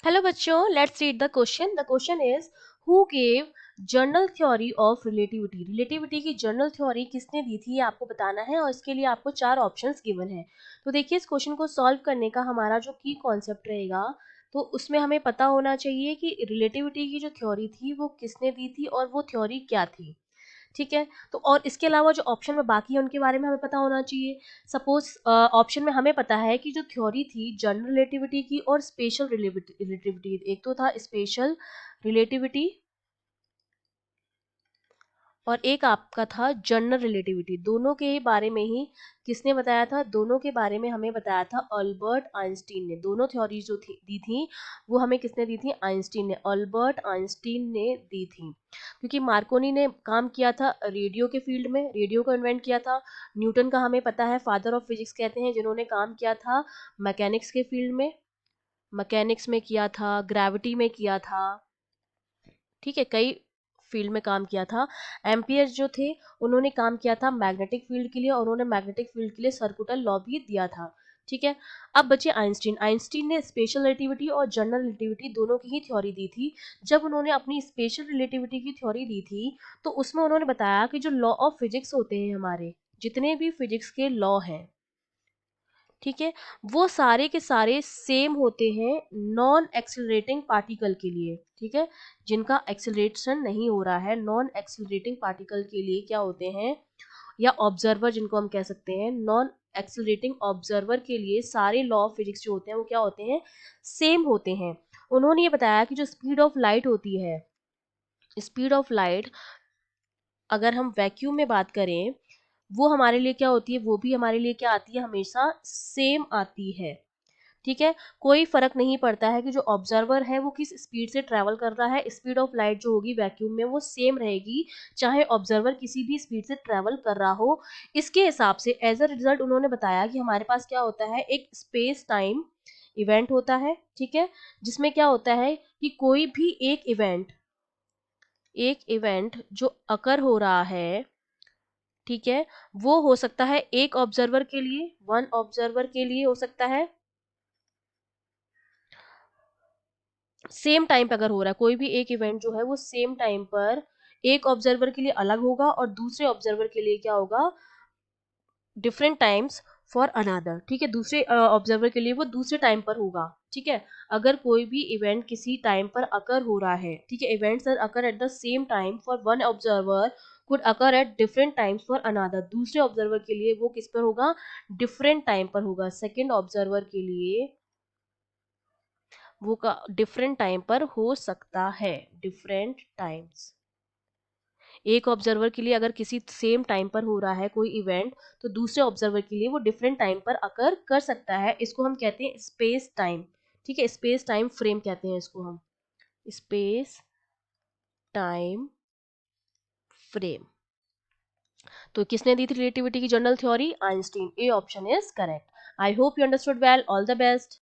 Hello बच्चों, let's read the question. The question is who gave general theory of relativity. Relativity की general theory किसने दी थी, ये आपको बताना है और इसके लिए आपको 4 ऑप्शंस गिवन है. तो देखिए, इस क्वेश्चन को सॉल्व करने का हमारा जो की कॉन्सेप्ट रहेगा, तो उसमें हमें पता होना चाहिए कि रिलेटिविटी की जो थ्योरी थी वो किसने दी थी और वो थ्योरी क्या थी. ठीक है, तो और इसके अलावा जो ऑप्शन में बाकी है उनके बारे में हमें पता होना चाहिए. सपोज ऑप्शन में हमें पता है कि जो थ्योरी थी जनरल रिलेटिविटी की और स्पेशल रिलेटिविटी, एक तो था स्पेशल रिलेटिविटी और एक आपका था जनरल रिलेटिविटी. दोनों के ही बारे में ही किसने बताया था, दोनों के बारे में हमें बताया था अल्बर्ट आइंस्टीन ने. दोनों थ्योरीज जो दी थी वो हमें किसने दी थी, आइंस्टीन ने, अल्बर्ट आइंस्टीन ने दी थी. क्योंकि मार्कोनी ने काम किया था रेडियो के फील्ड में, रेडियो को इन्वेंट किया था. न्यूटन का हमें पता है फादर ऑफ फिजिक्स कहते हैं, जिन्होंने काम किया था मैकेनिक्स के फील्ड में, मैकेनिक्स में किया था, ग्रेविटी में किया था. ठीक है, कई फील्ड में काम किया था. एम्पियर्स जो थे उन्होंने काम किया था मैग्नेटिक फील्ड के लिए और उन्होंने मैग्नेटिक फील्ड के लिए सर्कुलर लॉ भी दिया था. ठीक है, अब बचे आइंस्टीन. आइंस्टीन ने स्पेशल रिलेटिविटी और जनरल रिलेटिविटी दोनों की ही थ्योरी दी थी. जब उन्होंने अपनी स्पेशल रिलेटिविटी की थ्योरी दी थी तो उसमें उन्होंने बताया कि जो लॉ ऑफ फिजिक्स होते हैं, हमारे जितने भी फिजिक्स के लॉ हैं, ठीक है, वो सारे के सारे सेम होते हैं नॉन एक्सिलरेटिंग पार्टिकल के लिए. ठीक है, जिनका एक्सिलरेशन नहीं हो रहा है, नॉन एक्सिलरेटिंग पार्टिकल के लिए क्या होते हैं, या ऑब्जर्वर जिनको हम कह सकते हैं, नॉन एक्सिलरेटिंग ऑब्जर्वर के लिए सारे लॉ ऑफ फिजिक्स जो होते हैं वो क्या होते हैं, सेम होते हैं. उन्होंने ये बताया कि जो स्पीड ऑफ लाइट होती है, स्पीड ऑफ लाइट अगर हम वैक्यूम में बात करें, वो हमारे लिए क्या होती है, वो भी हमारे लिए क्या आती है, हमेशा सेम आती है. ठीक है, कोई फर्क नहीं पड़ता है कि जो ऑब्जर्वर है वो किस स्पीड से ट्रेवल कर रहा है, स्पीड ऑफ लाइट जो होगी वैक्यूम में वो सेम रहेगी चाहे ऑब्जर्वर किसी भी स्पीड से ट्रेवल कर रहा हो. इसके हिसाब से एज अ रिजल्ट उन्होंने बताया कि हमारे पास क्या होता है, एक स्पेस टाइम इवेंट होता है. ठीक है, जिसमें क्या होता है कि कोई भी एक इवेंट जो अकर हो रहा है, ठीक है, वो हो सकता है एक ऑब्जर्वर के लिए, वन ऑब्जर्वर के लिए हो सकता है, सेम टाइम पे अगर हो रहा है कोई भी एक इवेंट जो है वो सेम टाइम पर एक ऑब्जर्वर के लिए अलग होगा और दूसरे ऑब्जर्वर के लिए क्या होगा, डिफरेंट टाइम्स फॉर अनदर. ठीक है, दूसरे ऑब्जर्वर के लिए वो दूसरे टाइम पर होगा. ठीक है, अगर कोई भी इवेंट किसी टाइम पर अकर हो रहा है, ठीक है, events are occur at the same time for one observer could occur at different times for another. दूसरे ऑब्जर्वर के लिए वो किस पर होगा, डिफरेंट टाइम पर होगा. सेकेंड ऑब्जर्वर के लिए वो का डिफरेंट टाइम पर हो सकता है, डिफरेंट टाइम्स. एक ऑब्जर्वर के लिए अगर किसी सेम टाइम पर हो रहा है कोई इवेंट, तो दूसरे ऑब्जर्वर के लिए वो डिफरेंट टाइम पर अकर कर सकता है. इसको हम कहते हैं स्पेस टाइम. ठीक है, स्पेस टाइम फ्रेम कहते हैं इसको हम, स्पेस टाइम फ्रेम. तो किसने दी थी रिलेटिविटी की general theory, Einstein. A option is correct. I hope you understood well. All the best.